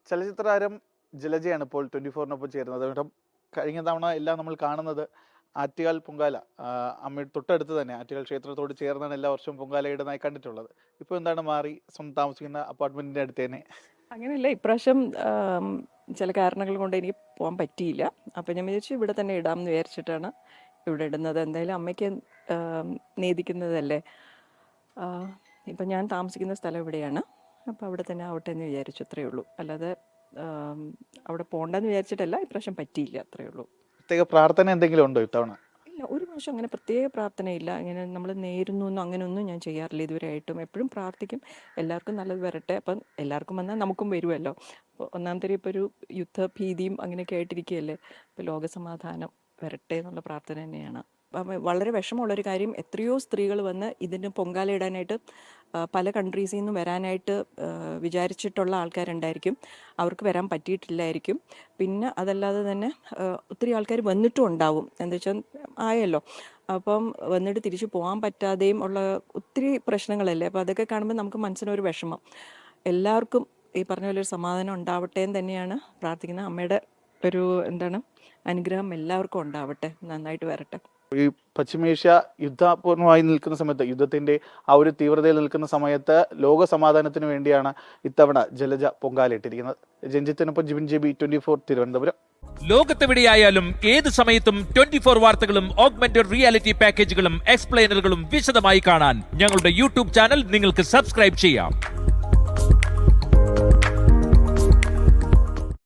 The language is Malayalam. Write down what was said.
ചലച്ചിത്ര താരം ജലജയാണ് ഇപ്പോൾ 24-നൊപ്പം ചേരുന്നത്. കഴിഞ്ഞ തവണ എല്ലാം നമ്മൾ കാണുന്നത് ആറ്റുകാൽ പൊങ്കാല, അമ്മയുടെ തൊട്ടടുത്ത് തന്നെ ആറ്റുകാൽ ക്ഷേത്രത്തോട് ചേർന്നാണ് എല്ലാ വർഷവും പൊങ്കാല ഇടുന്നതായി കണ്ടിട്ടുള്ളത്. ഇപ്പോൾ എന്താണ് മാറി, സ്വന്തം താമസിക്കുന്ന അപ്പാർട്ട്മെന്റിന്റെ അടുത്ത് തന്നെ? അങ്ങനെയല്ല, ഇപ്രാവശ്യം ചില കാരണങ്ങൾ കൊണ്ട് എനിക്ക് പോകാൻ പറ്റിയില്ല. അപ്പം ഞാൻ വിചാരിച്ചു ഇവിടെ തന്നെ ഇടാമെന്ന് വിചാരിച്ചിട്ടാണ് ഇവിടെ ഇടുന്നത്. എന്തായാലും അമ്മയ്ക്ക് നീതിക്കുന്നതല്ലേ. ഇപ്പം ഞാൻ താമസിക്കുന്ന സ്ഥലം ഇവിടെയാണ്, അപ്പോൾ അവിടെ തന്നെ ആവട്ടെ എന്ന് വിചാരിച്ചു, അത്രയേ ഉള്ളൂ. അല്ലാതെ അവിടെ പോകണ്ടെന്ന് വിചാരിച്ചിട്ടല്ല, ഇപ്രാവശ്യം പറ്റിയില്ല, അത്രയേ ഉള്ളൂ. പ്രത്യേക പ്രാർത്ഥന എന്തെങ്കിലും ഉണ്ടോ ഇത്തവണ? ഇല്ല, ഒരു പ്രാവശ്യം അങ്ങനെ പ്രത്യേക പ്രാർത്ഥനയില്ല. ഇങ്ങനെ നമ്മൾ നേരുന്നു എന്നോ അങ്ങനെയൊന്നും ഞാൻ ചെയ്യാറില്ല ഇതുവരെയായിട്ടും. എപ്പോഴും പ്രാർത്ഥിക്കും എല്ലാവർക്കും നല്ലത് വരട്ടെ. അപ്പം എല്ലാവർക്കും വന്നാൽ നമുക്കും വരുമല്ലോ. അപ്പോൾ ഒന്നാമത്തെ ഇപ്പോൾ ഒരു യുദ്ധഭീതിയും അങ്ങനെയൊക്കെ ആയിട്ടിരിക്കുകയല്ലേ. അപ്പോൾ ലോകസമാധാനം വരട്ടെ എന്നുള്ള പ്രാർത്ഥന തന്നെയാണ്. അപ്പം വളരെ വിഷമമുള്ളൊരു കാര്യം, എത്രയോ സ്ത്രീകൾ വന്ന് ഇതിന് പൊങ്കാല ഇടാനായിട്ട് പല കൺട്രീസിൽ നിന്നും വരാനായിട്ട് വിചാരിച്ചിട്ടുള്ള ആൾക്കാരുണ്ടായിരിക്കും. അവർക്ക് വരാൻ പറ്റിയിട്ടില്ലായിരിക്കും. പിന്നെ അതല്ലാതെ തന്നെ ഒത്തിരി ആൾക്കാർ വന്നിട്ടും ഉണ്ടാവും. എന്താ വെച്ചാൽ ആയല്ലോ, അപ്പം വന്നിട്ട് തിരിച്ചു പോകാൻ പറ്റാതെയും ഉള്ള ഒത്തിരി പ്രശ്നങ്ങളല്ലേ. അപ്പോൾ അതൊക്കെ കാണുമ്പോൾ നമുക്ക് മനസ്സിനൊരു വിഷമം. എല്ലാവർക്കും ഈ പറഞ്ഞ പോലെ ഒരു സമാധാനം ഉണ്ടാവട്ടെ എന്ന് തന്നെയാണ് പ്രാർത്ഥിക്കുന്നത്. അമ്മയുടെ ഒരു അനുഗ്രഹം എല്ലാവർക്കും ഉണ്ടാവട്ടെ, നന്നായിട്ട് വരട്ടെ. ഈ പശ്ചിമേഷ്യ യുദ്ധപൂർണ്ണമായി നിൽക്കുന്ന സമയത്ത്, യുദ്ധത്തിന്റെ ആ ഒരു തീവ്രതയിൽ നിൽക്കുന്ന സമയത്ത് ലോക സമാധാനത്തിന് വേണ്ടിയാണ് ഇത്തവണ ജലജ പൊങ്കാലയിട്ടിരിക്കുന്നത്. രഞ്ജിത്തിനൊപ്പം ജിബിൻ JB, 24 തിരുവനന്തപുരം. ലോകത്തെവിടെയായാലും ഏത് സമയത്തും 24 വാർത്തകളും ഓഗ്മെന്റഡ് റിയാലിറ്റി പാക്കേജുകളും എക്സ്പ്ലെയിനറുകളും വിശദമായി കാണാൻ ഞങ്ങളുടെ യൂട്യൂബ് ചാനൽ നിങ്ങൾക്ക് സബ്സ്ക്രൈബ് ചെയ്യാം.